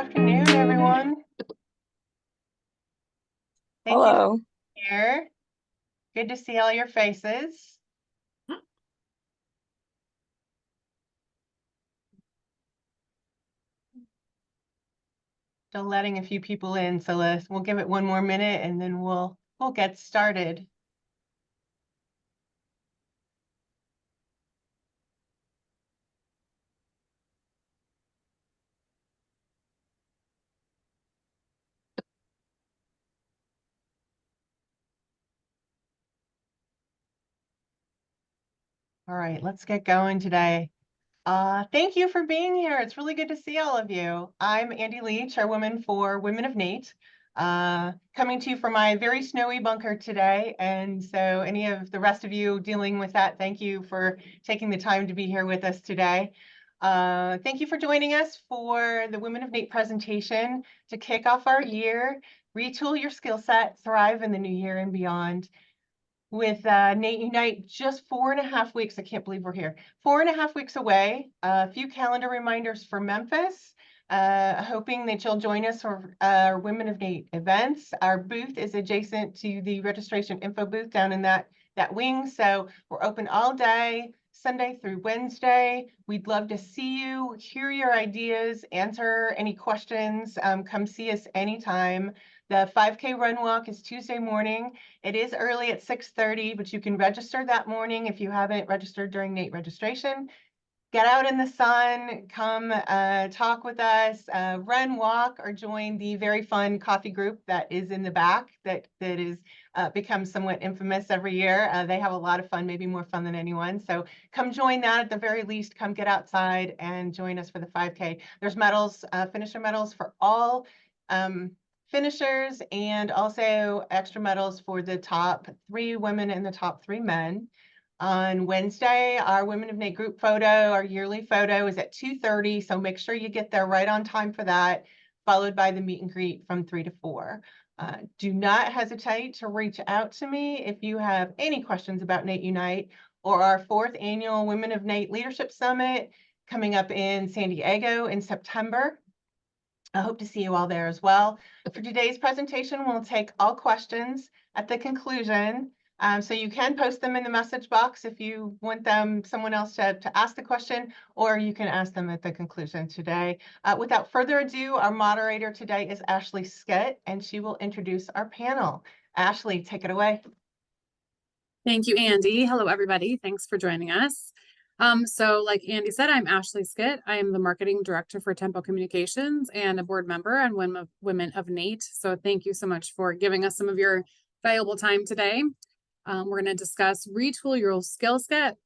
afternoon, everyone. Thank you Hello. for being here. Good to see all your faces. Still letting a few people in, so we'll give it one more minute and then we'll get started. All right, let's get going today. Thank you for being here. It's really good to see all of you. I'm Andy Lee, Chairwoman for Women of NATE, coming to you from my very snowy bunker today. And so any of the rest of you dealing with that, thank you for taking the time to be here with us today. Thank you for joining us for the Women of NATE presentation to kick off our year, retool your skill set, thrive in the new year and beyond. With NATE Unite just 4.5 weeks. I can't believe we're here. 4.5 weeks away. A few calendar reminders for Memphis. Hoping that you'll join us for our Women of NATE events. Our booth is adjacent to the registration info booth down in that wing. So we're open all day, Sunday through Wednesday. We'd love to see you, hear your ideas, answer any questions. Come see us anytime. The 5K run walk is Tuesday morning. It is early at 6:30, but you can register that morning if you haven't registered during NATE registration. Get out in the sun, come talk with us, run, walk, or join the very fun coffee group that is in the back that is becomes somewhat infamous every year. They have a lot of fun, maybe more fun than anyone. So come join that at the very least. Come get outside and join us for the 5K. There's medals, finisher medals for all finishers, and also extra medals for the top 3 women and the top 3 men. On Wednesday, our Women of NATE group photo, our yearly photo, is at 2:30, so make sure you get there right on time for that, followed by the meet and greet from 3 to 4. Do not hesitate to reach out to me if you have any questions about NATE Unite or our 4th annual Women of NATE Leadership Summit coming up in San Diego in September. I hope to see you all there as well. For today's presentation, we'll take all questions at the conclusion. So you can post them in the message box if you want someone else to ask the question, or you can ask them at the conclusion today. Without further ado, our moderator today is Ashley Skitt, and she will introduce our panel. Ashley, take it away. Thank you, Andy. Hello, everybody. Thanks for joining us. So like Andy said, I'm Ashley Skitt. I am the marketing director for Tempo Communications and a board member and Women of NATE. So thank you so much for giving us some of your valuable time today. We're going to discuss retool your skill set,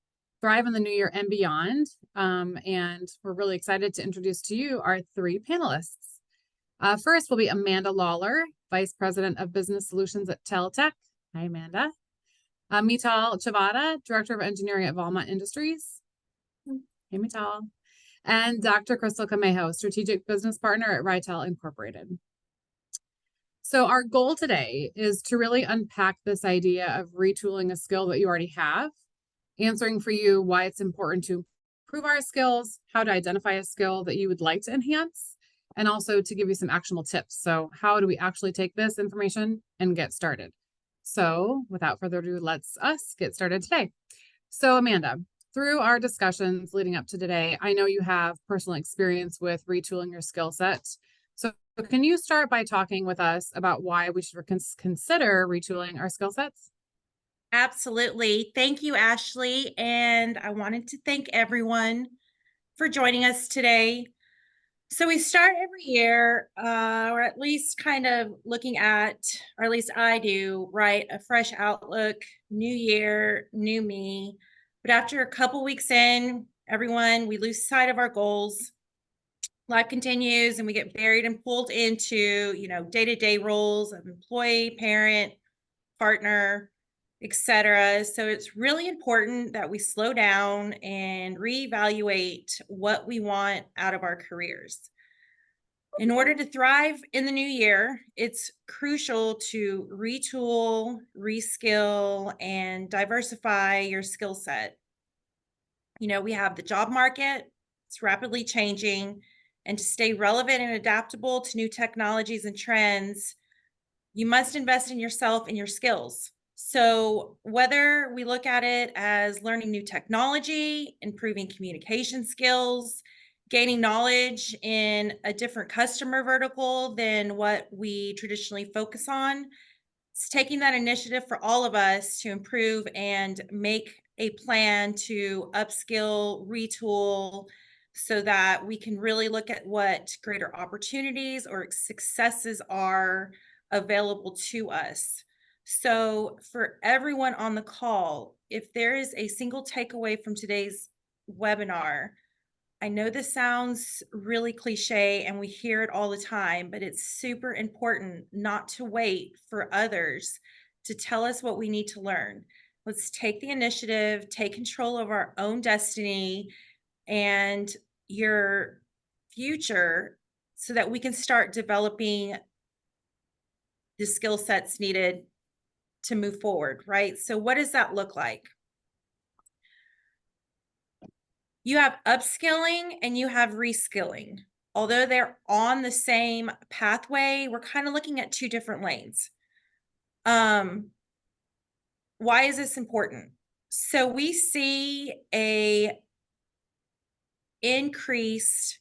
thrive in the new year and beyond. And we're really excited to introduce to you our 3 panelists. First will be Amanda-Lawler, Vice President of Business Solutions at Teltech. Hi, Amanda. Mital Chavda, Director of Engineering at Valmont Industries. Hey, Mital. And Dr. Crystal Camejo, Strategic Business Partner at Ritel Incorporated. So our goal today is to really unpack this idea of retooling a skill that you already have, answering for you why it's important to improve our skills, how to identify a skill that you would like to enhance, and also to give you some actionable tips. So how do we actually take this information and get started? So without further ado, let's get started today. So Amanda, through our discussions leading up to today, I know you have personal experience with retooling your skill set. So can you start by talking with us about why we should consider retooling our skill sets? Absolutely. Thank you, Ashley. And I wanted to thank everyone for joining us today. So we start every year, or at least kind of looking at, or at least I do, right? A fresh outlook, new year, new me. But after a couple weeks in, we lose sight of our goals. Life continues and we get buried and pulled into, day-to-day roles of employee, parent, partner, etc. So it's really important that we slow down and reevaluate what we want out of our careers. In order to thrive in the new year, it's crucial to retool, reskill, and diversify your skill set. We have the job market, it's rapidly changing, and to stay relevant and adaptable to new technologies and trends, you must invest in yourself and your skills. So whether we look at it as learning new technology, improving communication skills, gaining knowledge in a different customer vertical than what we traditionally focus on, it's taking that initiative for all of us to improve and make a plan to upskill, retool, so that we can really look at what greater opportunities or successes are available to us. So for everyone on the call, if there is a single takeaway from today's webinar, I know this sounds really cliche and we hear it all the time, but it's super important not to wait for others to tell us what we need to learn. Let's take the initiative, take control of our own destiny and your future so that we can start developing the skill sets needed to move forward, right? So what does that look like? You have upskilling and you have reskilling. Although they're on the same pathway, we're kind of looking at two different lanes. Why is this important? So we see a increased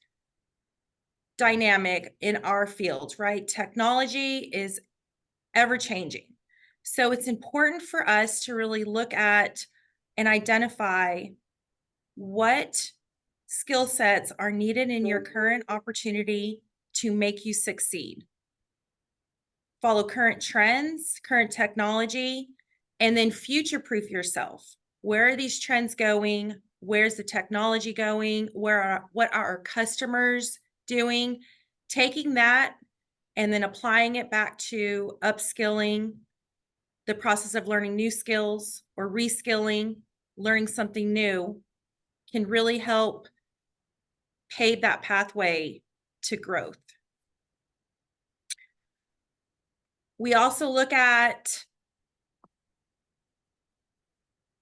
dynamic in our field, right? Technology is ever changing. So it's important for us to really look at and identify what skill sets are needed in your current opportunity to make you succeed. Follow current trends, current technology, and then future-proof yourself. Where are these trends going? Where's the technology going? What are our customers doing? Taking that and then applying it back to upskilling, the process of learning new skills or reskilling, learning something new can really help pave that pathway to growth. We also look at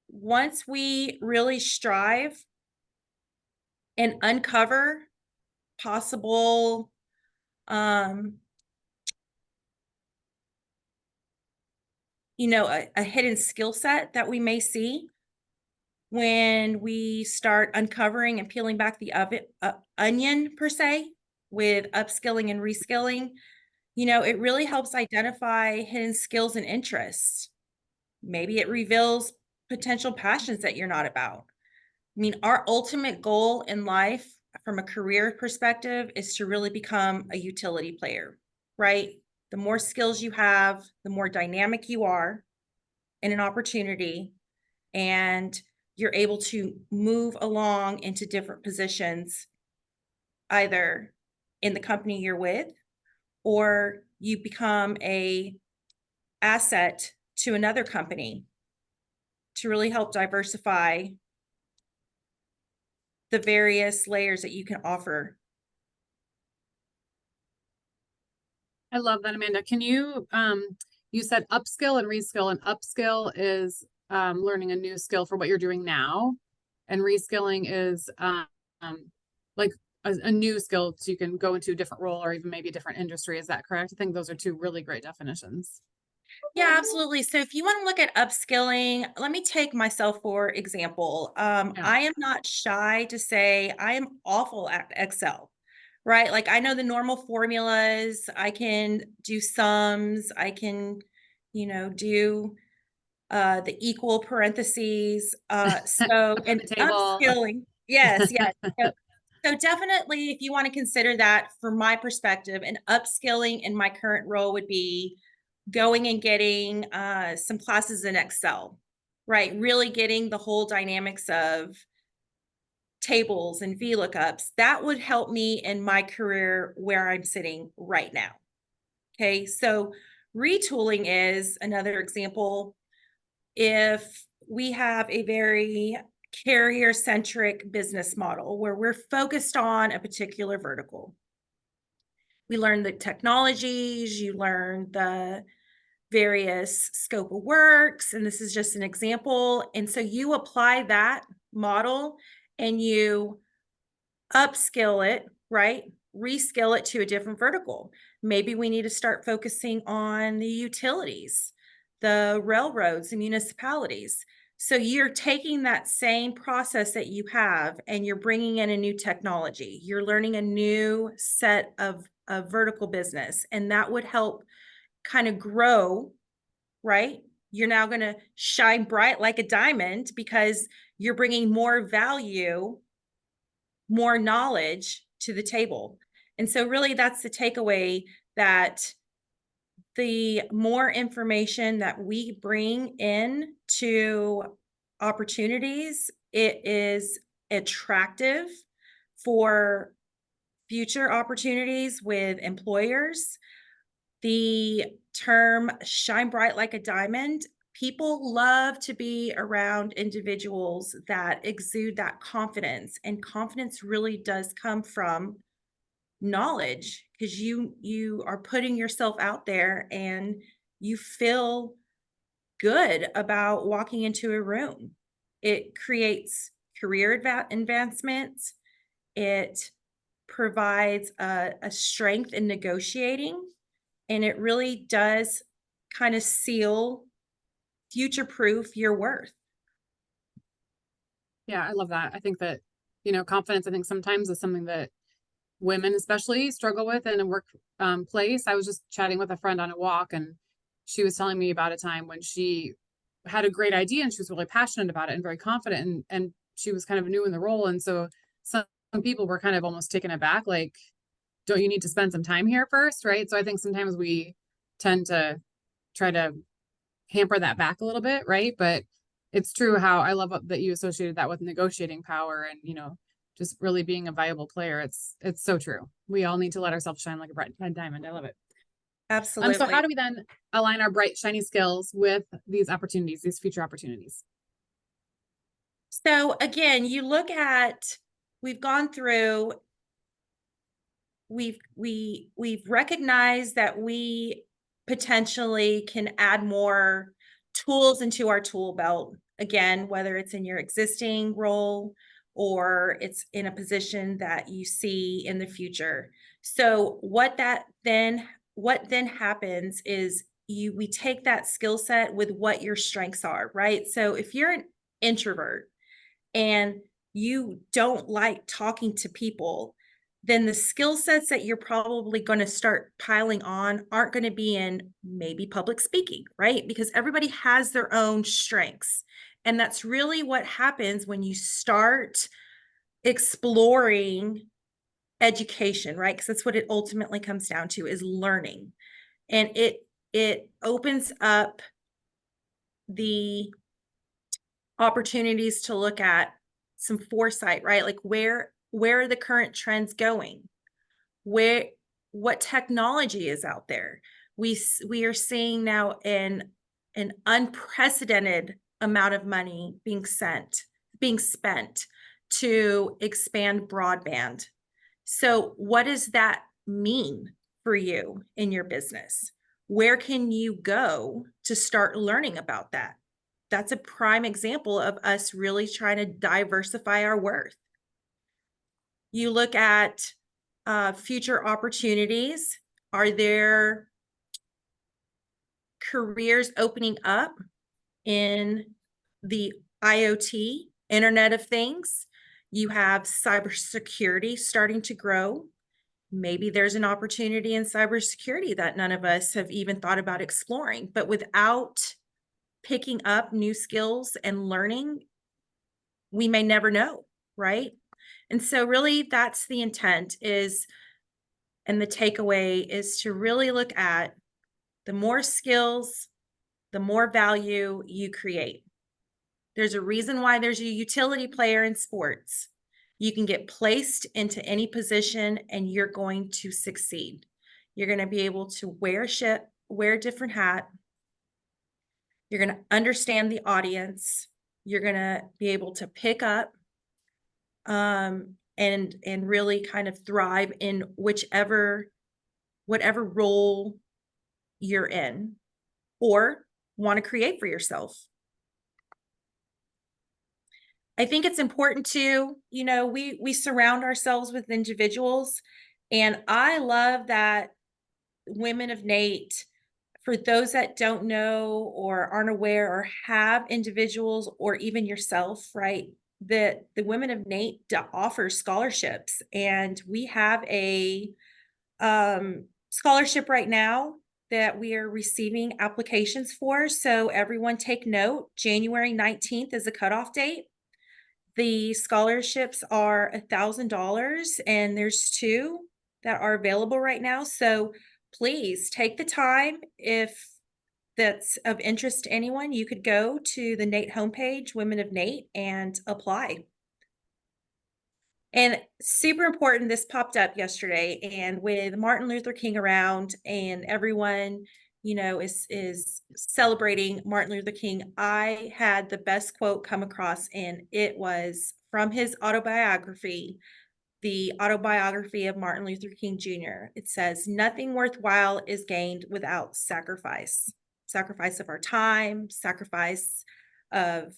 once we really strive and uncover possible a hidden skill set that we may see when we start uncovering and peeling back the onion per se with upskilling and reskilling, it really helps identify hidden skills and interests. Maybe it reveals potential passions that you're not about. I mean, our ultimate goal in life from a career perspective is to really become a utility player, right? The more skills you have, the more dynamic you are in an opportunity, and you're able to move along into different positions, either in the company you're with, or you become a asset to another company to really help diversify the various layers that you can offer. I love that, Amanda. Can you, you said upskill and reskill, and upskill is learning a new skill for what you're doing now, and reskilling is like a new skill so you can go into a different role or even maybe a different industry. Is that correct? I think those are two really great definitions. Yeah, absolutely. So if you want to look at upskilling, let me take myself for example. Yeah. I am not shy to say I am awful at Excel, right? Like I know the normal formulas, I can do sums, I can, do the equal parentheses. So and Table. upskilling, yes, yes. So definitely if you want to consider that from my perspective, and upskilling in my current role would be going and getting some classes in Excel, right? Really getting the whole dynamics of tables and VLOOKUPs. That would help me in my career where I'm sitting right now. Okay, so retooling is another example. If we have a very carrier-centric business model where we're focused on a particular vertical, we learn the technologies, you learn the various scope of works, and this is just an example. And so you apply that model and you upskill it, right? reskill it to a different vertical. Maybe we need to start focusing on the utilities, the railroads, the municipalities. So you're taking that same process that you have and you're bringing in a new technology. You're learning a new set of vertical business, and that would help kind of grow, right? You're now going to shine bright like a diamond because you're bringing more value, more knowledge to the table. And so really that's the takeaway, that the more information that we bring in to opportunities, it is attractive for future opportunities with employers. The term shine bright like a diamond, people love to be around individuals that exude that confidence, and confidence really does come from knowledge, because you are putting yourself out there and you feel good about walking into a room. It creates career advancements. It provides a strength in negotiating, and it really does kind of seal, future-proof your worth. Yeah, I love that. I think that, confidence, I think sometimes is something that women especially struggle with in a work place. I was just chatting with a friend on a walk, and she was telling me about a time when she had a great idea and she was really passionate about it and very confident, and she was kind of new in the role. And so some people were kind of almost taken aback, like, don't you need to spend some time here first? Right. So I think sometimes we tend to try to hamper that back a little bit. Right. But it's true how I love that you associated that with negotiating power and, just really being a viable player. It's so true. We all need to let ourselves shine like a bright diamond. I love it. Absolutely. So how do we then align our bright, shiny skills with these opportunities, these future opportunities? So again, you look at, we've gone through, we've recognized that we potentially can add more tools into our tool belt. Again, whether it's in your existing role or it's in a position that you see in the future. So what then happens is we take that skill set with what your strengths are, right? So if you're an introvert and you don't like talking to people, then the skill sets that you're probably going to start piling on aren't going to be in maybe public speaking, right? Because everybody has their own strengths. And that's really what happens when you start exploring education, right? Because that's what it ultimately comes down to, is learning. And it opens up the opportunities to look at some foresight, right? Like where are the current trends going? What technology is out there? We are seeing now an unprecedented amount of money being spent to expand broadband. So what does that mean for you in your business? Where can you go to start learning about that? That's a prime example of us really trying to diversify our worth. You look at future opportunities. Are there careers opening up in the IoT, Internet of Things? You have cybersecurity starting to grow. Maybe there's an opportunity in cybersecurity that none of us have even thought about exploring, but without picking up new skills and learning, we may never know, right? And so really that's the intent and the takeaway is to really look at the more skills, the more value you create. There's a reason why there's a utility player in sports. You can get placed into any position and you're going to succeed. You're going to be able to wear a different hat. You're going to understand the audience. You're going to be able to pick up and really kind of thrive in whatever role you're in or want to create for yourself. I think it's important to, we surround ourselves with individuals And I love that Women of Nate, for those that don't know or aren't aware or have individuals or even yourself, right? That the Women of Nate offers scholarships, and we have a scholarship right now that we are receiving applications for. So everyone take note, January 19th is the cutoff date. The scholarships are $1,000 and there's two that are available right now. So please take the time. If that's of interest to anyone, you could go to the Nate homepage, Women of Nate, and apply. And super important, this popped up yesterday, and with Martin Luther King around and everyone, is celebrating Martin Luther King, I had the best quote come across, and it was from his autobiography, the autobiography of Martin Luther King Jr. It says, "Nothing worthwhile is gained without sacrifice. Sacrifice of our time, sacrifice of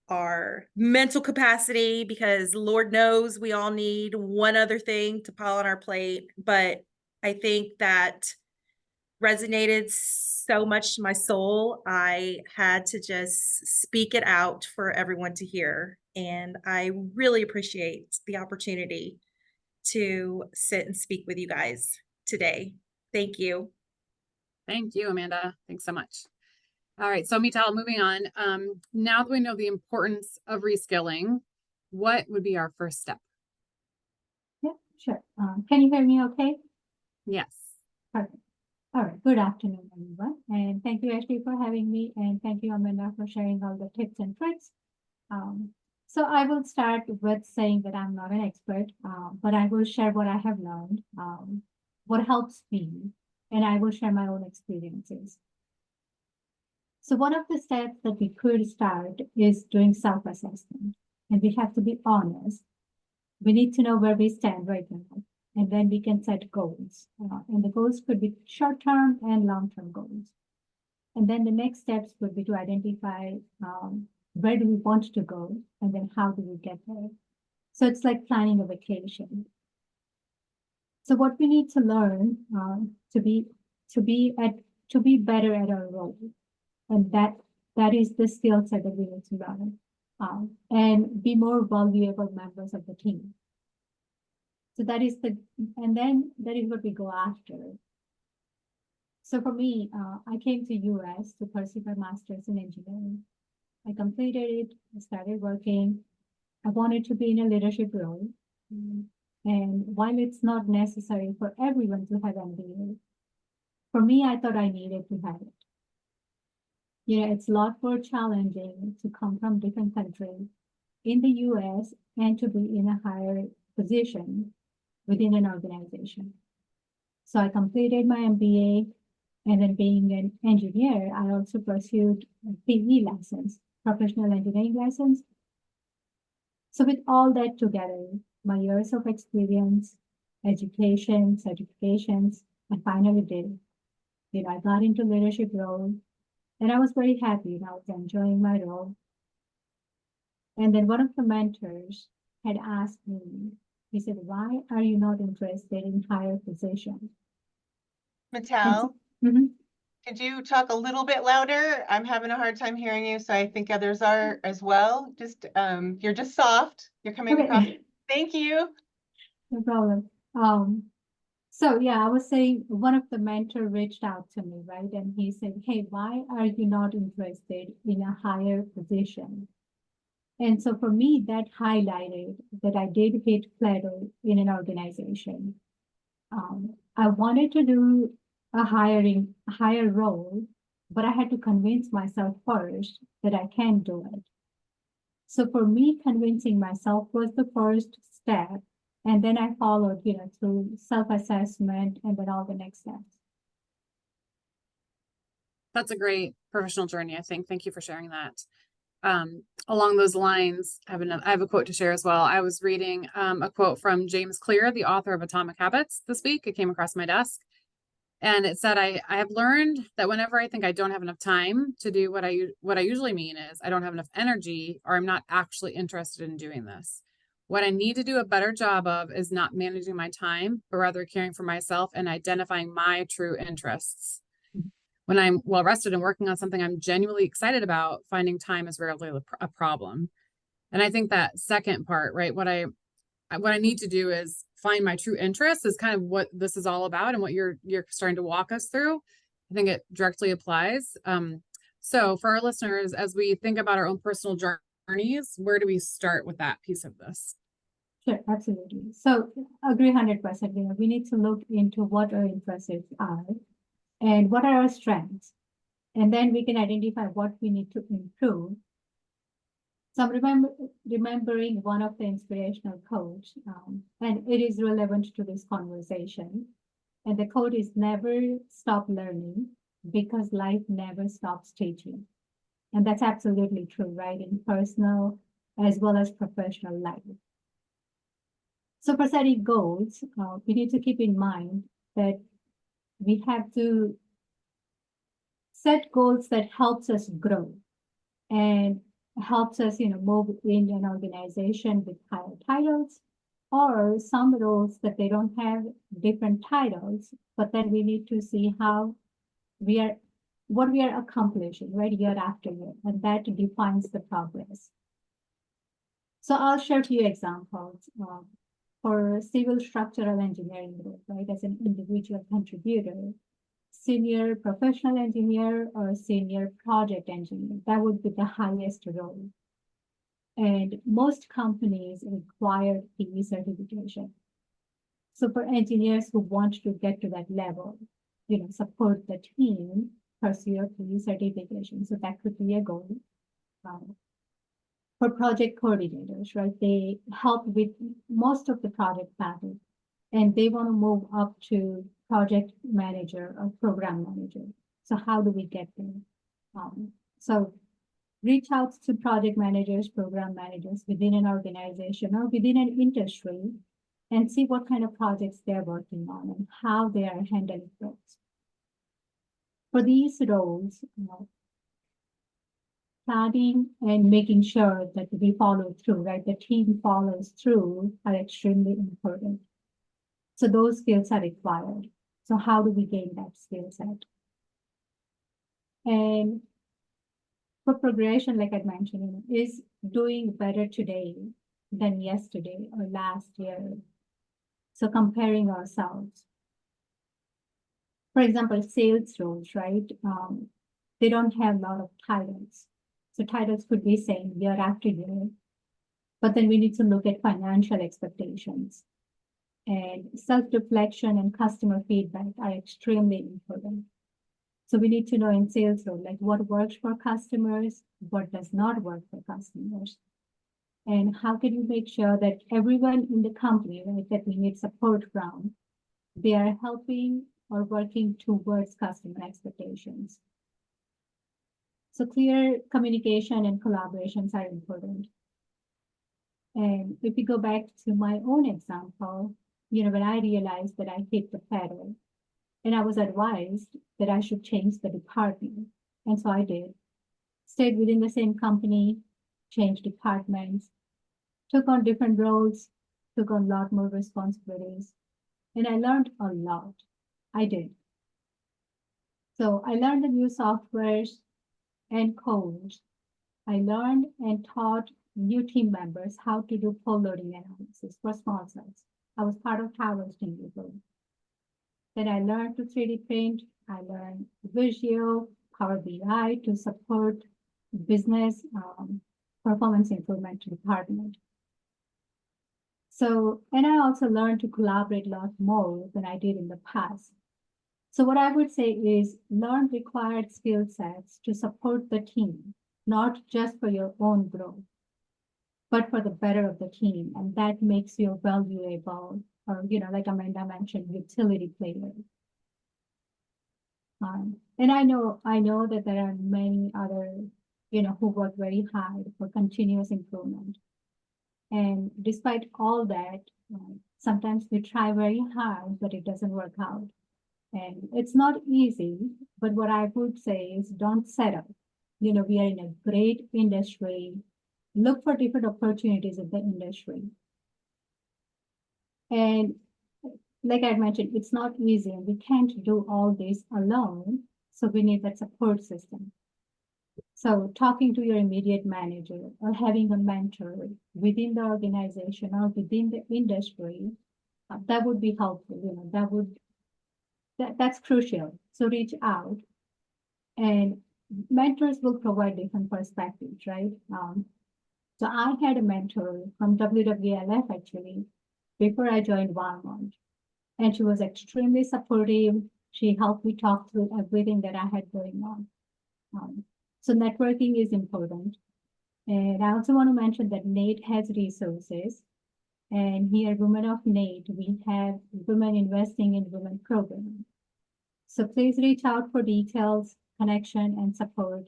our mental capacity, because Lord knows we all need one other thing to pile on our plate." But I think that resonated so much to my soul. I had to just speak it out for everyone to hear. And I really appreciate the opportunity to sit and speak with you guys today. Thank you. Thank you, Amanda. Thanks so much. All right, so Mital, moving on. Now that we know the importance of reskilling, what would be our first step? Yeah, sure. Can you hear me okay? Yes. Perfect. All right. Good afternoon, everyone. And thank you, Ashley, for having me. And thank you, Amanda, for sharing all the tips and tricks. So I will start with saying that I'm not an expert, but I will share what I have learned, what helps me, and I will share my own experiences. So one of the steps that we could start is doing self-assessment, and we have to be honest. We need to know where we stand right now, and then we can set goals. And the goals could be short-term and long-term goals. And then the next steps would be to identify where do we want to go, and then how do we get there. So it's like planning a vacation. So what we need to learn to be better at our role, and that is the skill set that we need to learn, and be more valuable members of the team. So that is what we go after. So for me, I came to US to pursue my master's in engineering. I completed it, I started working. I wanted to be in a leadership role. And while it's not necessary for everyone to have MBA, for me, I thought I needed to have it. It's a lot more challenging to come from different countries in the US and to be in a higher position within an organization. So I completed my MBA, and then being an engineer, I also pursued a PE license, professional engineering license. So with all that together, my years of experience, education, certifications, I finally did. I got into leadership role, and I was very happy. I was enjoying my role. And then one of the mentors had asked me, he said, "Why are you not interested in higher positions?" Mital, Mhm. could you talk a little bit louder? I'm having a hard time hearing you, so I think others are as well. Just, you're just soft. You're coming across. Okay. Thank you. No problem. So yeah, I was saying one of the mentor reached out to me, right? And he said, "Hey, why are you not interested in a higher position?" And so for me, that highlighted that I did hit plateau in an organization. I wanted to do a higher role, but I had to convince myself first that I can do it. So for me, convincing myself was the first step. And then I followed, through self-assessment and then all the next steps. That's a great professional journey, I think. Thank you for sharing that. Along those lines, I have a quote to share as well. I was reading a quote from James Clear, the author of Atomic Habits, this week. It came across my desk. And it said, I have learned that whenever I think I don't have enough time to do what I usually mean is I don't have enough energy, or I'm not actually interested in doing this. What I need to do a better job of is not managing my time, but rather caring for myself and identifying my true interests. When I'm well rested and working on something I'm genuinely excited about, finding time is rarely a problem. And I think that second part, right? What I need to do is find my true interests is kind of what this is all about and what you're starting to walk us through. I think it directly applies. So for our listeners, as we think about our own personal journeys, where do we start with that piece of this? Sure, absolutely. So agree 100%. We need to look into what our interests are and what are our strengths. And then we can identify what we need to improve. So I'm remembering one of the inspirational quotes, and it is relevant to this conversation. And the quote is, never stop learning because life never stops teaching. And that's absolutely true, right? In personal as well as professional life. So for setting goals, we need to keep in mind that we have to set goals that helps us grow and helps us, move in an organization with higher titles, or some roles that they don't have different titles, but then we need to see what we are accomplishing, right, year after year, and that defines the progress. So I'll share a few examples. For civil structural engineering role, right, as an individual contributor, senior professional engineer or senior project engineer, that would be the highest role. And most companies require PE certification. So for engineers who want to get to that level, support the team, pursue a PE certification. So that could be a goal. For project coordinators, right? They help with most of the project planning, and they want to move up to project manager or program manager. So how do we get there? So reach out to project managers, program managers within an organization or within an industry and see what kind of projects they're working on and how they are handling those. For these roles, planning and making sure that we follow through, right? The team follows through are extremely important. So those skills are required. So how do we gain that skill set? And for progression, like I mentioned, is doing better today than yesterday or last year. So comparing ourselves. For example, sales roles, right? They don't have a lot of titles. So titles could be same year after year, but then we need to look at financial expectations. And self-reflection and customer feedback are extremely important. So we need to know in sales role, like what works for customers, what does not work for customers. And how can we make sure that everyone in the company, right, that we need support from, they are helping or working towards customer expectations. So clear communication and collaborations are important. And if we go back to my own example, when I realized that I hit the pedal and I was advised that I should change the department. And so I did. Stayed within the same company, changed departments, took on different roles, took on a lot more responsibilities, and I learned a lot. I did. So I learned the new softwares and codes. I learned and taught new team members how to do pole loading analysis for small cells. I was part of Tower's team before. Then I learned to 3D print. I learned Visio, Power BI to support business performance improvement department. So, and I also learned to collaborate a lot more than I did in the past. So what I would say is learn required skill sets to support the team, not just for your own growth, but for the better of the team. And that makes you valuable, or, like Amanda mentioned, utility player. And I know that there are many other, who work very hard for continuous improvement. And despite all that, sometimes we try very hard, but it doesn't work out. And it's not easy, but what I would say is don't settle. We are in a great industry. Look for different opportunities in the industry. And like I mentioned, it's not easy and we can't do all this alone. So we need that support system. So talking to your immediate manager or having a mentor within the organization or within the industry, that would be helpful. That's crucial. So reach out, and mentors will provide different perspectives, right? So I had a mentor from WWLF actually before I joined Valmont, and she was extremely supportive. She helped me talk through everything that I had going on. So networking is important. And I also want to mention that NATE has resources. And here, Women of NATE, we have Women Investing in Women program. So please reach out for details, connection, and support.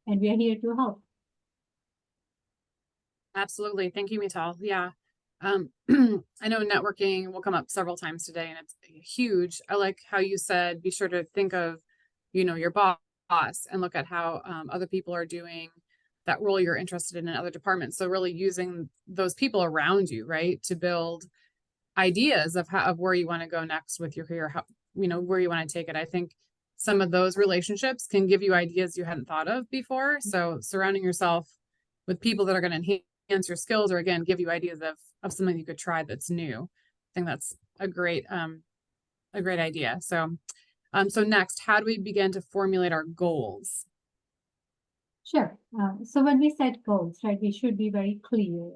And we are here to help. Absolutely. Thank you, Mital. Yeah. I know networking will come up several times today and it's huge. I like how you said, be sure to think of, your boss and look at how other people are doing that role you're interested in other departments. So really using those people around you, right, to build ideas of where you want to go next with your career, where you want to take it. I think some of those relationships can give you ideas you hadn't thought of before. So surrounding yourself with people that are going to enhance your skills or again give you ideas of something you could try that's new. I think that's a great idea. So next, how do we begin to formulate our goals? Sure. So when we set goals, right, we should be very clear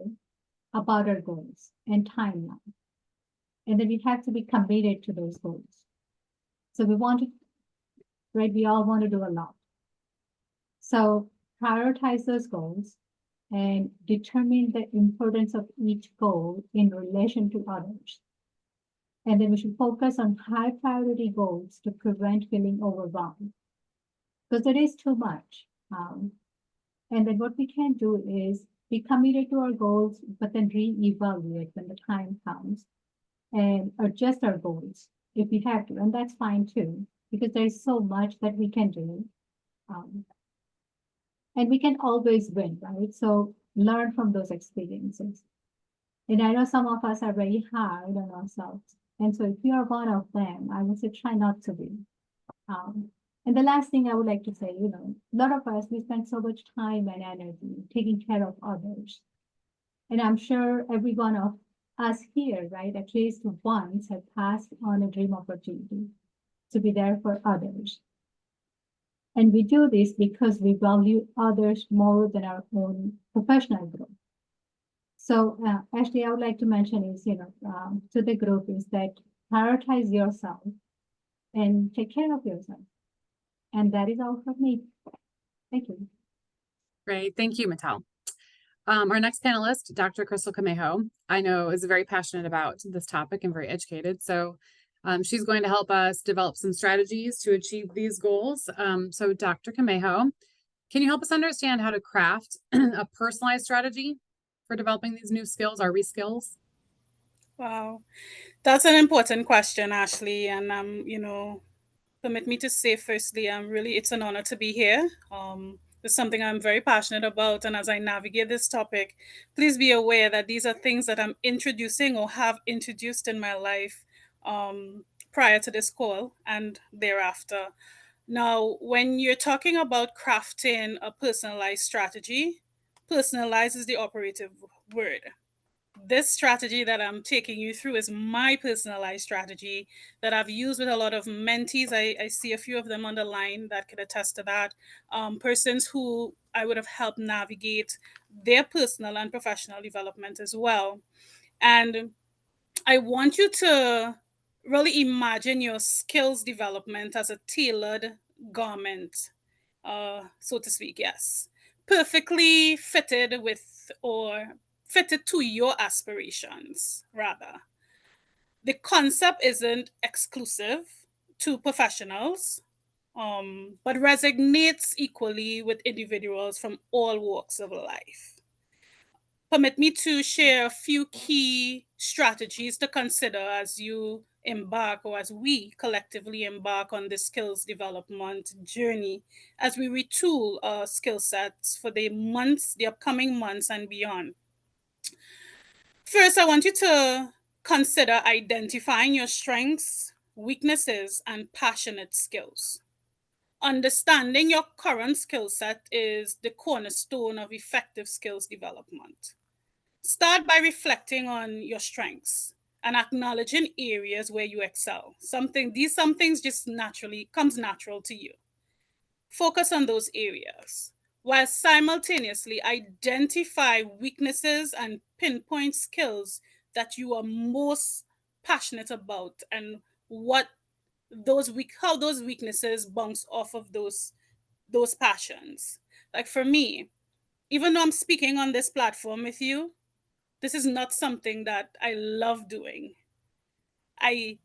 about our goals and timeline. And then we have to be committed to those goals. So we want to, right, we all want to do a lot. So prioritize those goals and determine the importance of each goal in relation to others. And then we should focus on high priority goals to prevent feeling overwhelmed, because it is too much. And then what we can do is be committed to our goals, but then reevaluate when the time comes and adjust our goals if we have to. And that's fine too, because there's so much that we can do. And we can always win, right? So learn from those experiences. And I know some of us are very hard on ourselves. And so if you are one of them, I would say try not to be. And the last thing I would like to say, a lot of us, we spend so much time and energy taking care of others. And I'm sure every one of us here, right, at least once have passed on a dream opportunity to be there for others. And we do this because we value others more than our own professional growth. So actually, I would like to mention is, to the group is that prioritize yourself and take care of yourself. And that is all from me. Thank you. Great. Thank you, Mital. Our next panelist, Dr. Crystal Camejo, I know is very passionate about this topic and very educated. So she's going to help us develop some strategies to achieve these goals. So Dr. Camejo, can you help us understand how to craft a personalized strategy for developing these new skills, our reskills? Wow, that's an important question, Ashley. And permit me to say firstly, it's an honor to be here. It's something I'm very passionate about. And as I navigate this topic, please be aware that these are things that I'm introducing or have introduced in my life prior to this call and thereafter. Now, when you're talking about crafting a personalized strategy, personalized is the operative word. This strategy that I'm taking you through is my personalized strategy that I've used with a lot of mentees. I see a few of them on the line that could attest to that. Persons who I would have helped navigate their personal and professional development as well. And I want you to really imagine your skills development as a tailored garment, so to speak, yes. Perfectly fitted with or fitted to your aspirations, rather. The concept isn't exclusive to professionals, but resonates equally with individuals from all walks of life. Permit me to share a few key strategies to consider as you embark or as we collectively embark on this skills development journey as we retool our skill sets for the upcoming months and beyond. First, I want you to consider identifying your strengths, weaknesses, and passionate skills. Understanding your current skill set is the cornerstone of effective skills development. Start by reflecting on your strengths and acknowledging areas where you excel. Some things just naturally comes natural to you. Focus on those areas while simultaneously identify weaknesses and pinpoint skills that you are most passionate about and how those weaknesses bounce off of those passions. Like for me, even though I'm speaking on this platform with you, this is not something that I love doing. I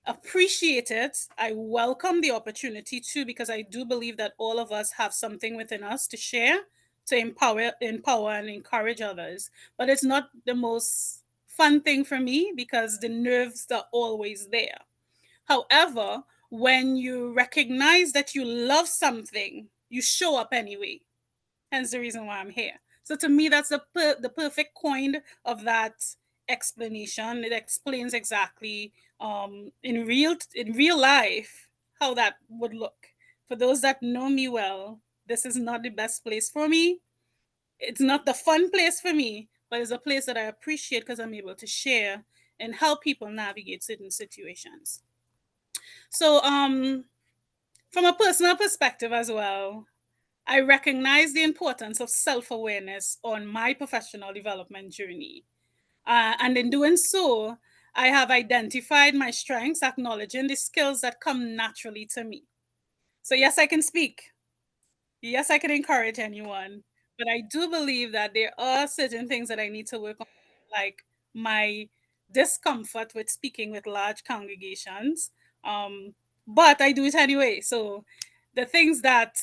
appreciate it. I welcome the opportunity too, because I do believe that all of us have something within us to share, to empower and encourage others. But it's not the most fun thing for me because the nerves are always there. However, when you recognize that you love something, you show up anyway. Hence the reason why I'm here. So to me, that's the perfect coin of that explanation. It explains exactly in real life how that would look. For those that know me well, this is not the best place for me. It's not the fun place for me, but it's a place that I appreciate because I'm able to share and help people navigate certain situations. So from a personal perspective as well, I recognize the importance of self-awareness on my professional development journey. And in doing so, I have identified my strengths, acknowledging the skills that come naturally to me. So yes, I can speak. Yes, I can encourage anyone. But I do believe that there are certain things that I need to work on, like my discomfort with speaking with large congregations. Um, but I do it anyway. So the things that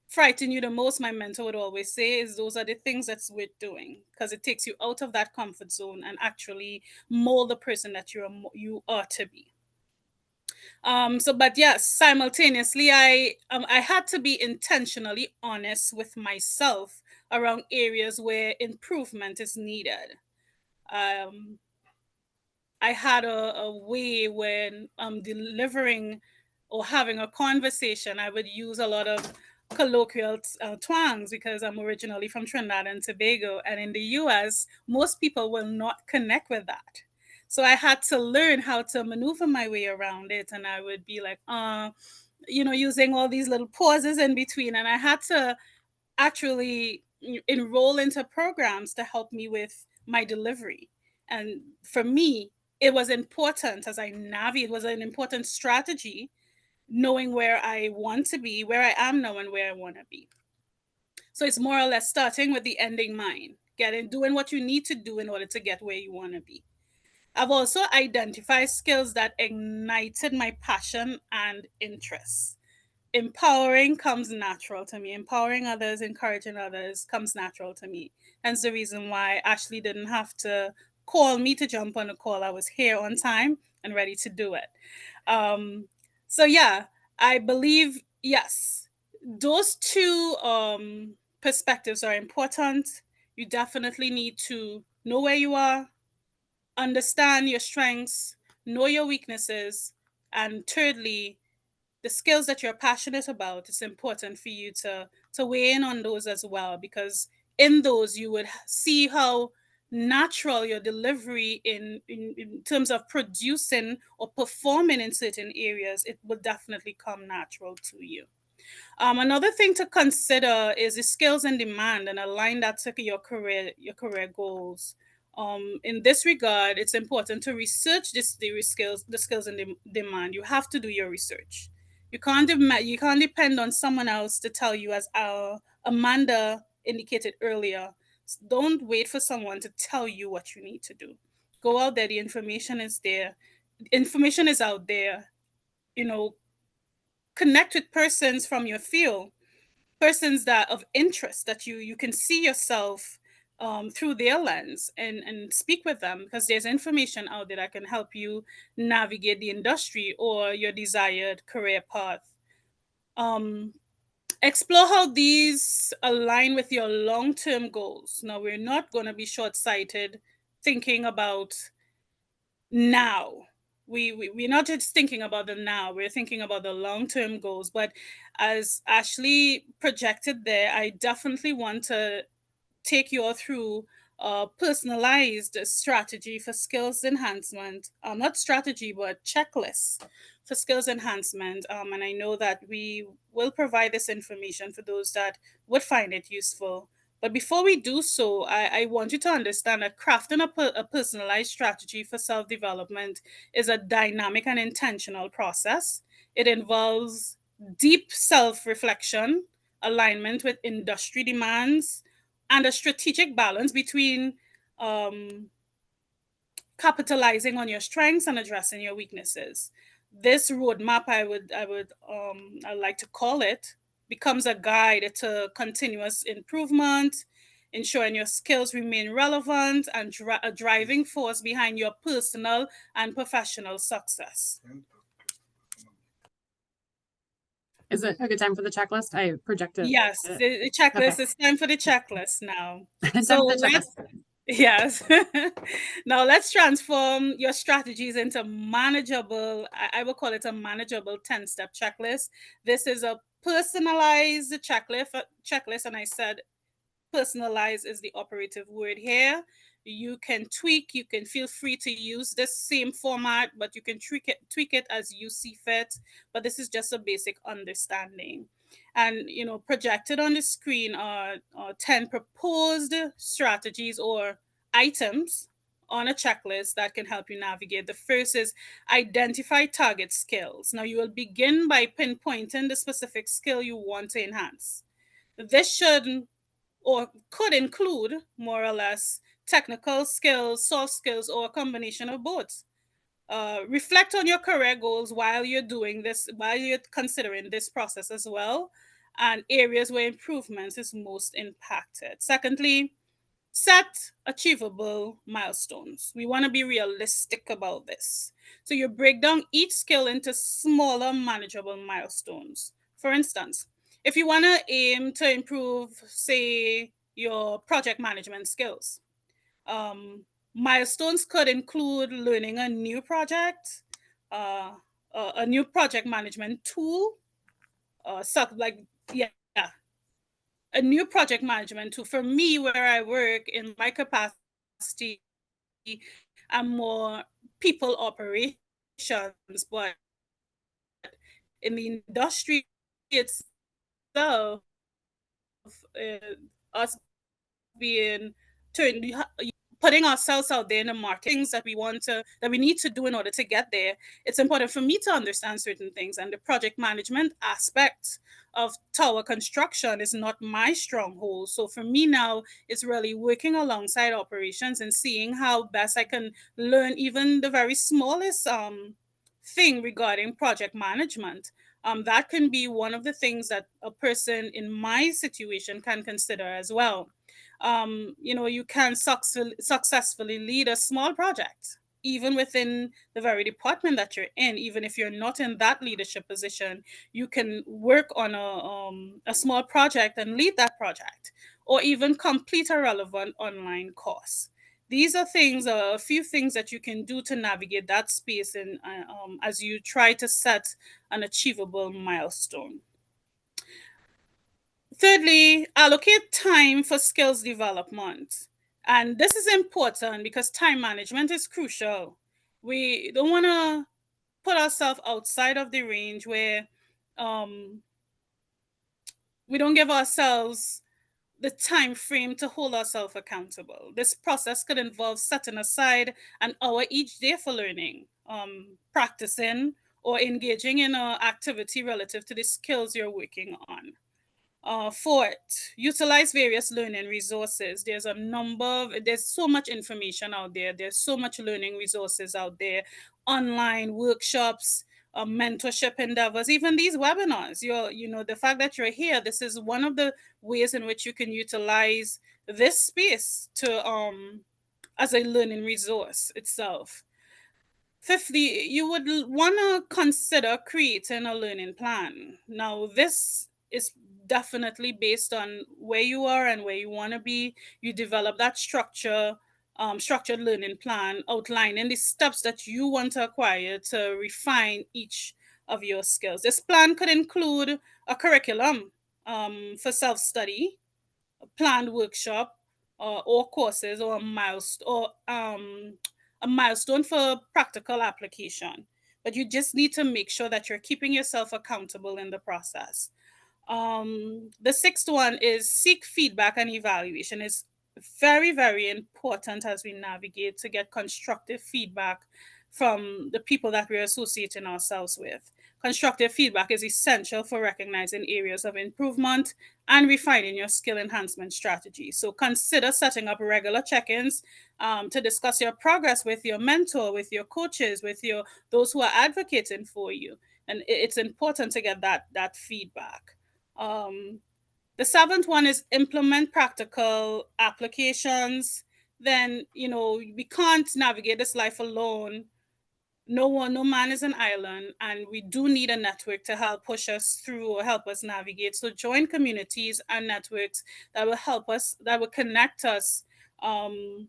frighten you the most, my mentor would always say, is those are the things that's worth doing because it takes you out of that comfort zone and actually mold the person that you are to be. But yes, simultaneously, I had to be intentionally honest with myself around areas where improvement is needed. Um, I had a way when I'm delivering or having a conversation, I would use a lot of colloquial twangs because I'm originally from Trinidad and Tobago. And in the US, most people will not connect with that. So I had to learn how to maneuver my way around it. And I would be like, using all these little pauses in between. And I had to actually enroll into programs to help me with my delivery. And for me, it was important as I navigate, it was an important strategy knowing where I want to be, where I am now, and where I want to be. So it's more or less starting with the end in mind, doing what you need to do in order to get where you want to be. I've also identified skills that ignited my passion and interests. Empowering comes natural to me. Empowering others, encouraging others comes natural to me. Hence the reason why Ashley didn't have to call me to jump on a call. I was here on time and ready to do it. So yeah, I believe, yes, those two perspectives are important. You definitely need to know where you are, understand your strengths, know your weaknesses, and thirdly, the skills that you're passionate about, it's important for you to weigh in on those as well, because in those you would see how natural your delivery in terms of producing or performing in certain areas, it will definitely come natural to you. Another thing to consider is the skills in demand and align that to your career goals. In this regard, it's important to research the skills in demand. You have to do your research. You can't depend on someone else to tell you, as Amanda indicated earlier. Don't wait for someone to tell you what you need to do. Go out there. The information is there. Information is out there. Connect with persons from your field, persons that of interest that you can see yourself through their lens, and speak with them, because there's information out there that can help you navigate the industry or your desired career path. Explore how these align with your long-term goals. Now, we're not going to be short-sighted thinking about now. We're not just thinking about the now, we're thinking about the long-term goals. But as Ashley projected there, I definitely want to take you all through a personalized strategy for skills enhancement. Not strategy, but checklist for skills enhancement. And I know that we will provide this information for those that would find it useful. But before we do so, I want you to understand that crafting a personalized strategy for self development is a dynamic and intentional process. It involves deep self reflection, alignment with industry demands, and a strategic balance between um, capitalizing on your strengths and addressing your weaknesses. This roadmap, I like to call it, becomes a guide to continuous improvement, ensuring your skills remain relevant and a driving force behind your personal and professional success. Is it a good time for the checklist? I projected Yes, it. the checklist. Okay. It's time for the checklist now. Time So for the let's checklist. Yes. Now let's transform your strategies into manageable, I will call it a manageable 10-step checklist. This is a personalized checklist, and I said personalize is the operative word here. You can tweak, you can feel free to use this same format, but you can tweak it as you see fit. But this is just a basic understanding. And projected on the screen are 10 proposed strategies or items on a checklist that can help you navigate. The first is identify target skills. Now you will begin by pinpointing the specific skill you want to enhance. This should or could include more or less technical skills, soft skills, or a combination of both. Reflect on your career goals while you're doing this, while you're considering this process as well, and areas where improvements is most impacted. Secondly, set achievable milestones. We want to be realistic about this. So you break down each skill into smaller, manageable milestones. For instance, if you want to aim to improve, say, your project management skills, milestones could include learning a new project, uh, a new project management tool, yeah, a new project management tool. For me, where I work in my capacity, I'm more people operations, but in the industry itself, us being turned, putting ourselves out there in the market, things that we need to do in order to get there. It's important for me to understand certain things, and the project management aspect of tower construction is not my stronghold. So for me now, it's really working alongside operations and seeing how best I can learn even the very smallest thing regarding project management. That can be one of the things that a person in my situation can consider as well. You can successfully lead a small project, even within the very department that you're in. Even if you're not in that leadership position, you can work on a small project and lead that project, or even complete a relevant online course. These are a few things that you can do to navigate that space and as you try to set an achievable milestone. Thirdly, allocate time for skills development. And this is important because time management is crucial. We don't want to put ourselves outside of the range where we don't give ourselves the time frame to hold ourselves accountable. This process could involve setting aside an hour each day for learning, practicing, or engaging in an activity relative to the skills you're working on. Fourth, utilize various learning resources. There's so much information out there. There's so much learning resources out there, online workshops, mentorship endeavors, even these webinars. The fact that you're here, this is one of the ways in which you can utilize this space to as a learning resource itself. Fifthly, you would want to consider creating a learning plan. Now, this is definitely based on where you are and where you want to be. You develop that structure structured learning plan outlining the steps that you want to acquire to refine each of your skills. This plan could include a curriculum for self-study, a planned workshop, or courses, or a milestone for practical application. But you just need to make sure that you're keeping yourself accountable in the process. The sixth one is seek feedback and evaluation. Is very, very important as we navigate to get constructive feedback from the people that we're associating ourselves with. Constructive feedback is essential for recognizing areas of improvement and refining your skill enhancement strategy. So consider setting up regular check-ins to discuss your progress with your mentor, with your coaches, with those who are advocating for you. And it's important to get that feedback. The seventh one is implement practical applications. Then, we can't navigate this life alone. No man is an island, and we do need a network to help push us through or help us navigate. So join communities and networks that will help us, that will connect us to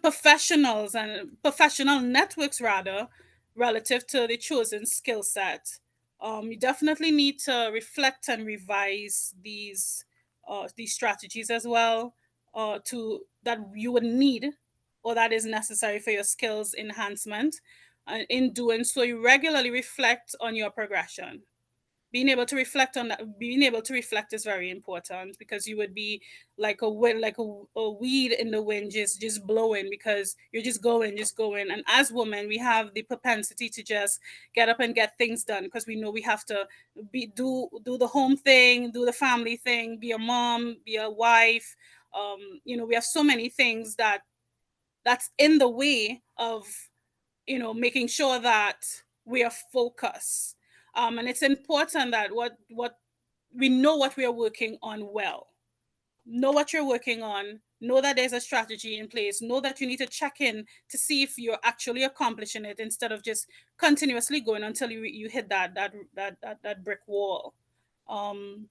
professionals and professional networks rather, relative to the chosen skill set. You definitely need to reflect and revise these strategies as well, to that you would need or that is necessary for your skills enhancement. And in doing so, you regularly reflect on your progression. Being able to reflect on that, being able to reflect is very important, because you would be like a wind, like a weed in the wind, just blowing, because you're just going. And as women, we have the propensity to just get up and get things done, because we know we have to do the home thing, do the family thing, be a mom, be a wife. We have so many things that's in the way of making sure that we are focused. And it's important that what we know what we are working on well. Know what you're working on. Know that there's a strategy in place. Know that you need to check in to see if you're actually accomplishing it, instead of just continuously going until you hit that brick wall. And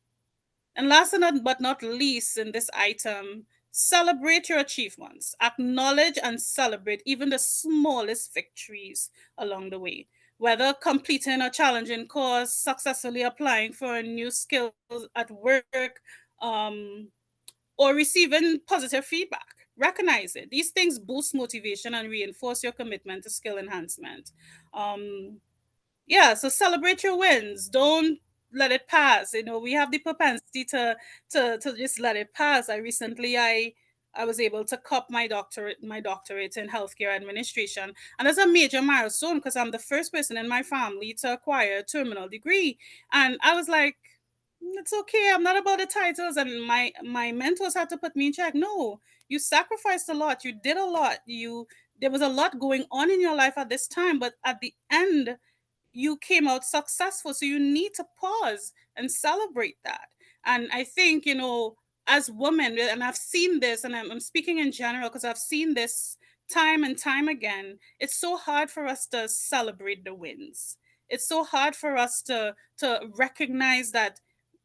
last but not least, in this item, celebrate your achievements. Acknowledge and celebrate even the smallest victories along the way. Whether completing a challenging course, successfully applying for a new skill at work, or receiving positive feedback. Recognize it. These things boost motivation and reinforce your commitment to skill enhancement. So celebrate your wins. Don't let it pass. We have the propensity to just let it pass. I was able to cop my doctorate in healthcare administration, and that's a major milestone, because I'm the first person in my family to acquire a terminal degree. And I was like, it's okay, I'm not about the titles. And my mentors had to put me in check. No, you sacrificed a lot, you did a lot, there was a lot going on in your life at this time, but at the end you came out successful. So you need to pause and celebrate that. And I think, as women, and I've seen this, and I'm speaking in general because I've seen this time and time again, it's so hard for us to celebrate the wins. It's so hard for us to recognize that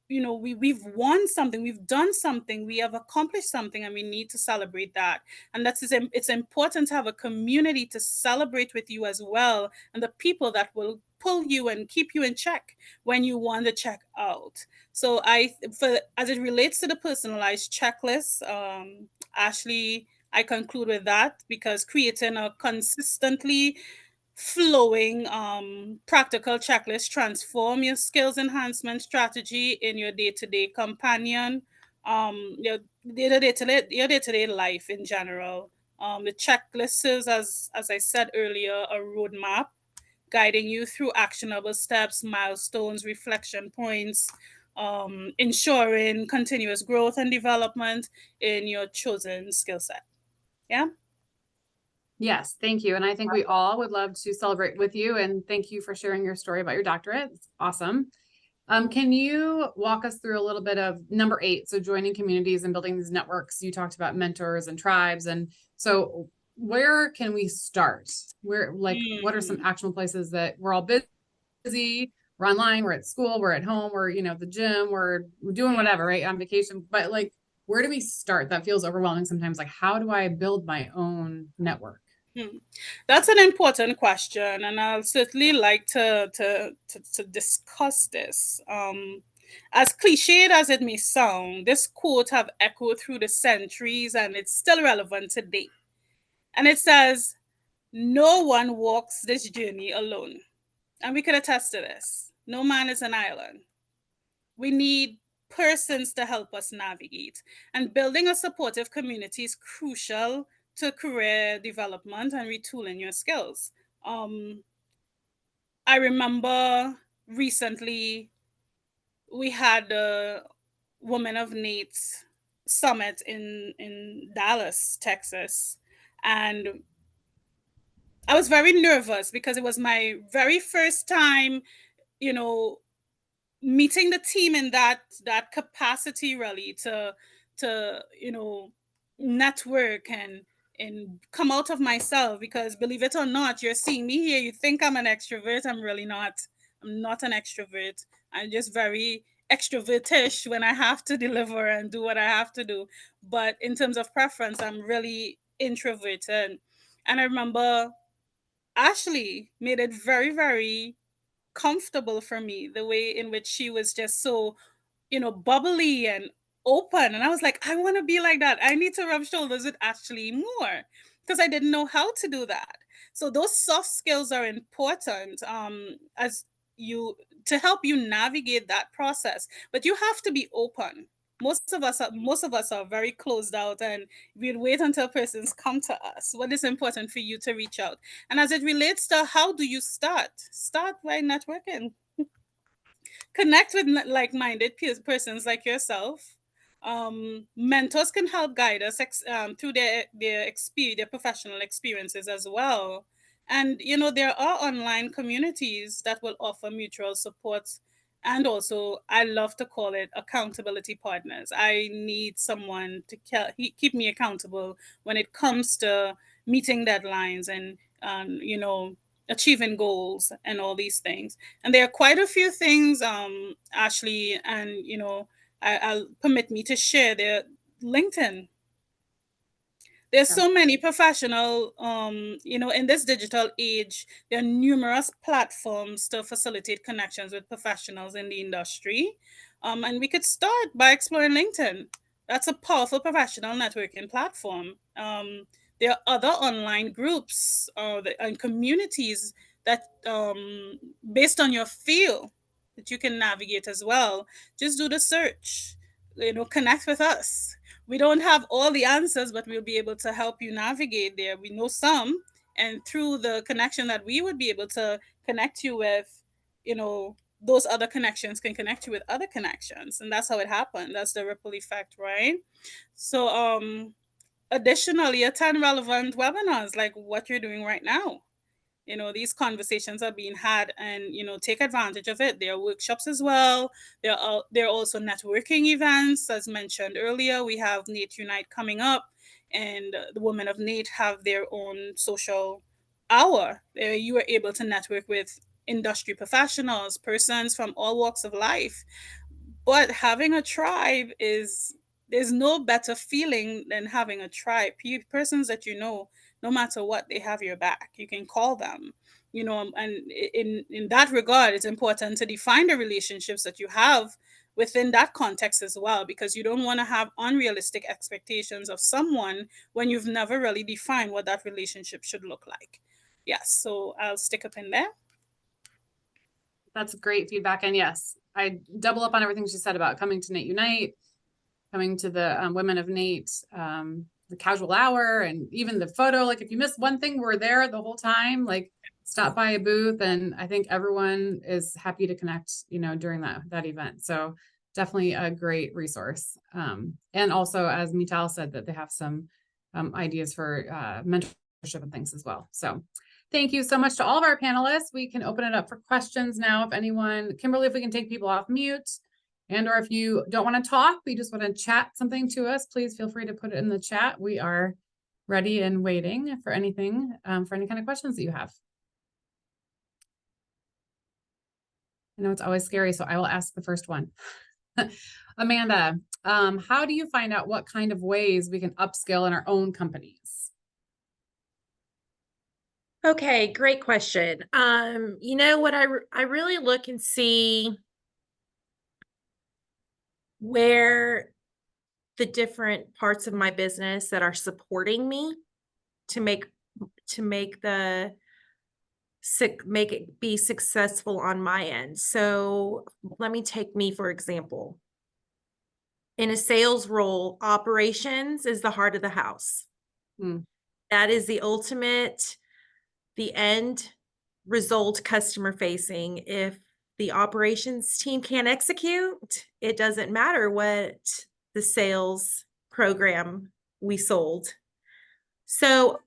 we've won something, we've done something, we have accomplished something, and we need to celebrate that. And it's important to have a community to celebrate with you as well, and the people that will pull you and keep you in check when you want to check out. So as it relates to the personalized checklist, Ashley, I conclude with that, because creating a consistently flowing practical checklist transform your skills enhancement strategy in your day-to-day companion, your day-to-day life in general. The checklist serves as I said earlier, a roadmap guiding you through actionable steps, milestones, reflection points, ensuring continuous growth and development in your chosen skill set. Yeah. Yes, thank you. And I think we all would love to celebrate with you. And thank you for sharing your story about your doctorate. It's awesome. Can you walk us through a little bit of number 8? So joining communities and building these networks. You talked about mentors and tribes. And so where can we start? What are some actionable places that we're all busy? We're online, we're at school, we're at home, we're, the gym, we're doing whatever, right? On vacation. But where do we start? That feels overwhelming sometimes. Like, how do I build my own network? That's an important question, and I'll certainly like to discuss this. As cliched as it may sound, this quote have echoed through the centuries, and it's still relevant today. And it says, "No one walks this journey alone," and we can attest to this. No man is an island. We need persons to help us navigate, and building a supportive community is crucial to career development and retooling your skills. I remember recently we had a Women of NATE summit in Dallas, Texas, and I was very nervous because it was my very first time, you know, meeting the team in that capacity, really, to network and come out of myself, because believe it or not, you're seeing me here, you think I'm an extrovert. I'm really not. I'm not an extrovert. I'm just very extrovertish when I have to deliver and do what I have to do, but in terms of preference, I'm really introverted. And I remember Ashley made it very, very comfortable for me, the way in which she was just so, bubbly and open. And I was like, I want to be like that. I need to rub shoulders with Ashley more, because I didn't know how to do that. So those soft skills are important, as you to help you navigate that process. But you have to be open. Most of us are very closed out, and we'll wait until persons come to us. What is important for you to reach out? And as it relates to how do you start by networking. Connect with like-minded persons like yourself. Mentors can help guide us through their professional experiences as well. And there are online communities that will offer mutual support, and also, I love to call it, accountability partners. I need someone to keep me accountable when it comes to meeting deadlines and achieving goals and all these things. And there are quite a few things, Ashley, and I'll permit me to share their LinkedIn. There's so many professional, in this digital age, there are numerous platforms to facilitate connections with professionals in the industry. And we could start by exploring LinkedIn. That's a powerful professional networking platform. There are other online groups and communities that, based on your field, that you can navigate as well. Just do the search, connect with us. We don't have all the answers, but we'll be able to help you navigate there. We know some, and through the connection that we would be able to connect you with, those other connections can connect you with other connections, and that's how it happened. That's the ripple effect, right? So, additionally, attend relevant webinars like what you're doing right now. These conversations are being had, and take advantage of it. There are workshops as well. There are also networking events, as mentioned earlier. We have NATE Unite coming up, and the Women of NATE have their own social hour. You are able to network with industry professionals, persons from all walks of life. But having a tribe there's no better feeling than having a tribe. Persons that no matter what, they have your back. You can call them. And in that regard, it's important to define the relationships that you have within that context as well, because you don't want to have unrealistic expectations of someone when you've never really defined what that relationship should look like. Yes, so I'll stick up in there. That's great feedback. And yes, I double up on everything she said about coming to NATE Unite, coming to the Women of NATE, the casual hour, and even the photo. Like, if you miss one thing, we're there the whole time. Like, stop by a booth, and I think everyone is happy to connect, during that event. So definitely a great resource. And also, as Mital said, that they have some ideas for mentorship and things as well. So thank you so much to all of our panelists. We can open it up for questions now. If anyone, Kimberly, if we can take people off mute, and or if you don't want to talk, but you just want to chat something to us, please feel free to put it in the chat. We are ready and waiting for anything, for any kind of questions that you have. I know it's always scary, so I will ask the first one. Amanda, how do you find out what kind of ways we can upskill in our own companies? Okay, great question. You know what, I really look and see where the different parts of my business that are supporting me to make make it be successful on my end. So let me take me for example. In a sales role, operations is the heart of the house. Hmm. That is the ultimate, the end result customer facing. If the operations team can't execute, it doesn't matter what the sales program we sold. So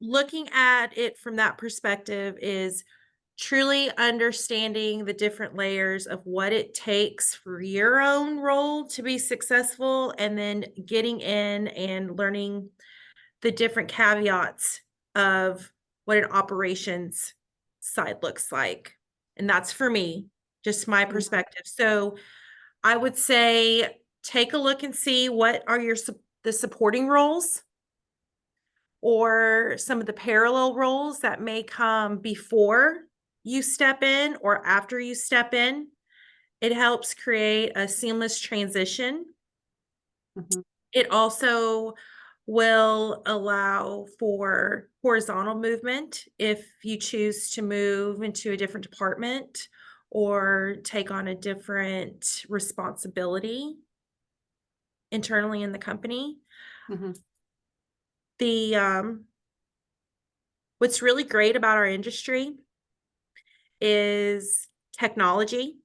looking at it from that perspective is truly understanding the different layers of what it takes for your own role to be successful, and then getting in and learning the different caveats of what an operations side looks like. And that's for me, just my perspective. So I would say take a look and see what are the supporting roles or some of the parallel roles that may come before you step in or after you step in. It helps create a seamless transition. Mhm. It also will allow for horizontal movement if you choose to move into a different department or take on a different responsibility internally in the company. Mhm. The what's really great about our industry is technology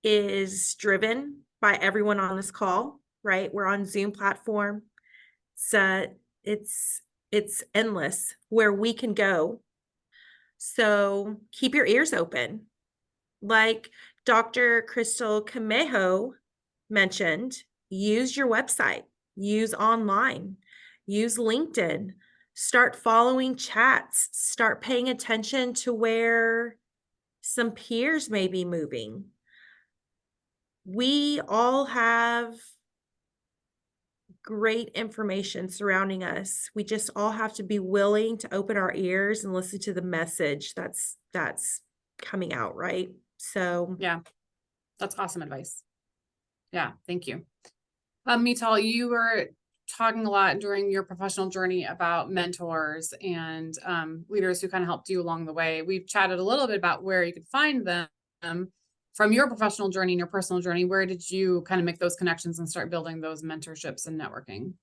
is driven by everyone on this call, right? We're on Zoom platform. So it's endless where we can go. So keep your ears open. Like Dr. Crystal Camejo mentioned, use your website, use online, use LinkedIn, start following chats, start paying attention to where some peers may be moving. We all have great information surrounding us. We just all have to be willing to open our ears and listen to the message that's coming out, right? So Yeah, that's awesome advice. Yeah, thank you. Mital, you were talking a lot during your professional journey about mentors and leaders who kind of helped you along the way. We've chatted a little bit about where you could find them. From your professional journey and your personal journey, where did you kind of make those connections and start building those mentorships and networking?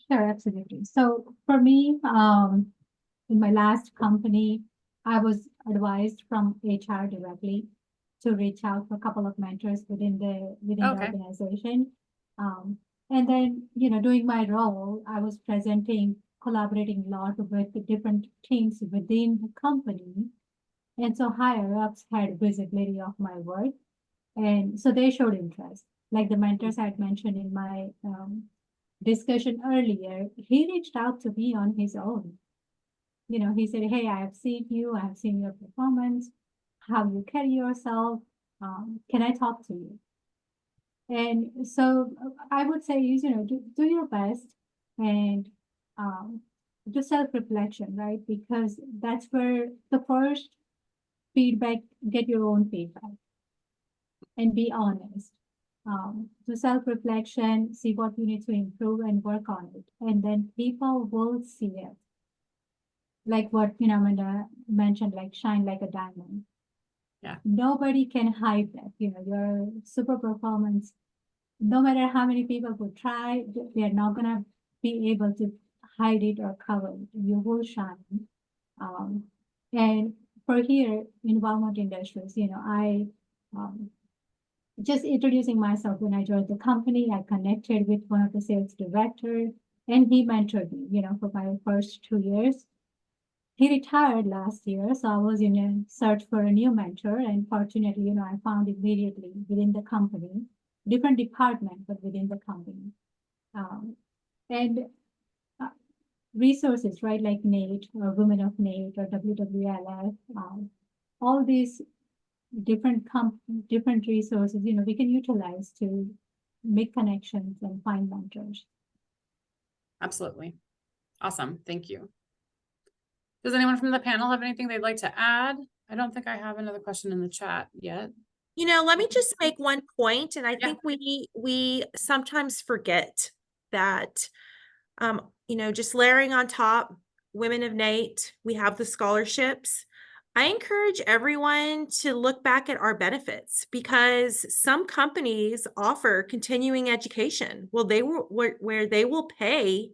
Sure, absolutely. So for me, in my last company, I was advised from HR directly to reach out for a couple of mentors within the Okay. organization. And then, doing my role, I was collaborating a lot with the different teams within the company. And so higher ups had visibility of my work. And so they showed interest. Like the mentors I had mentioned in my discussion earlier, he reached out to me on his own. He said, "Hey, I have seen you. I have seen your performance, how you carry yourself. Can I talk to you?" And so I would say, do your best and do self-reflection, right? Because that's where the first feedback, get your own feedback and be honest. Do self-reflection, see what you need to improve and work on it. And then people will see it. Like what, Amanda mentioned, like shine like a diamond. Yeah. Nobody can hide that, your super performance. No matter how many people would try, they're not gonna be able to hide it or cover it. You will shine. And for here in Valmont Industries, I just introducing myself when I joined the company, I connected with one of the sales directors, and he mentored me, for my first 2 years. He retired last year, so I was in a search for a new mentor, and fortunately, I found immediately within the company, different department, but within the company. And resources, right, like NATE or Women of NATE or WWLF, all these different resources, we can utilize to make connections and find mentors. Absolutely. Awesome. Thank you. Does anyone from the panel have anything they'd like to add? I don't think I have another question in the chat yet. You know, let me just make one point, and I Yeah. think we sometimes forget that, you know, just layering on top Women of Nate, we have the scholarships. I encourage everyone to look back at our benefits because some companies offer continuing education. Well, they will where they will pay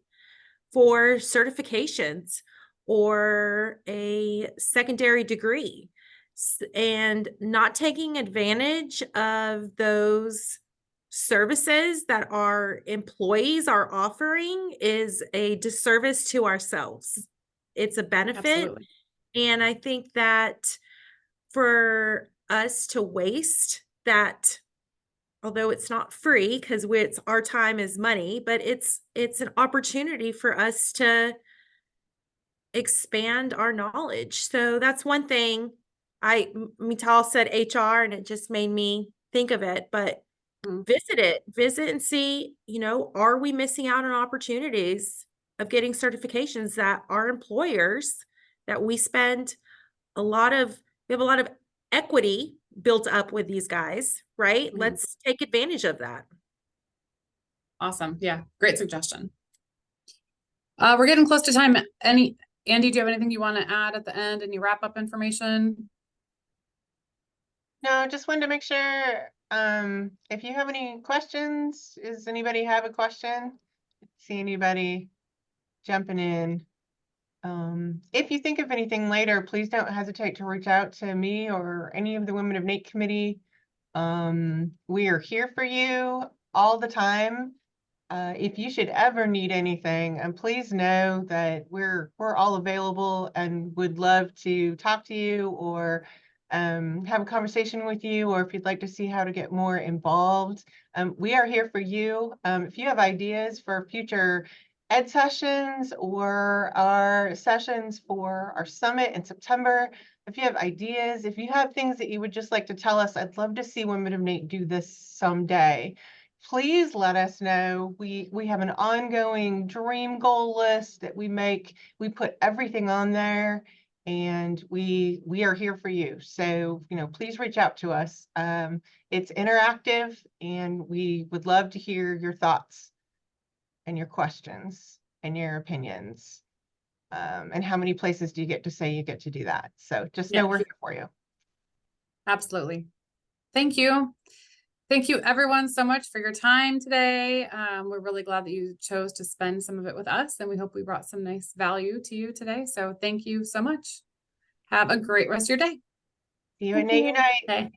for certifications or a secondary degree. And not taking advantage of those services that our employees are offering is a disservice to ourselves. It's a benefit. Absolutely. And I think that for us to waste that, although it's not free because it's our time is money, but it's an opportunity for us to expand our knowledge. So that's one thing. Mital said HR and it just made me think of it, but visit and see, you know, are we missing out on opportunities of getting certifications that our employers that we have a lot of equity built up with these guys, right? Let's take advantage of that. Awesome. Yeah. Great suggestion. We're getting close to time. Andy, do you have anything you want to add at the end? Any wrap up information? No, just wanted to make sure, if you have any questions, does anybody have a question? See anybody jumping in? If you think of anything later, please don't hesitate to reach out to me or any of the Women of Nate committee. We are here for you all the time. If you should ever need anything, and please know that we're all available and would love to talk to you or have a conversation with you, or if you'd like to see how to get more involved. We are here for you. If you have ideas for future ed sessions or our sessions for our summit in September, if you have ideas, if you have things that you would just like to tell us, I'd love to see Women of Nate do this someday. Please let us know. We have an ongoing dream goal list that we make. We put everything on there and we are here for you. So, you know, please reach out to us. It's interactive and we would love to hear your thoughts and your questions and your opinions. And how many places do you get to say you get to do that? So just know we're here for you. Absolutely. Thank you. Thank you everyone so much for your time today. We're really glad that you chose to spend some of it with us and we hope we brought some nice value to you today. So thank you so much. Have a great rest of your day. See you at Nate Unite. Okay.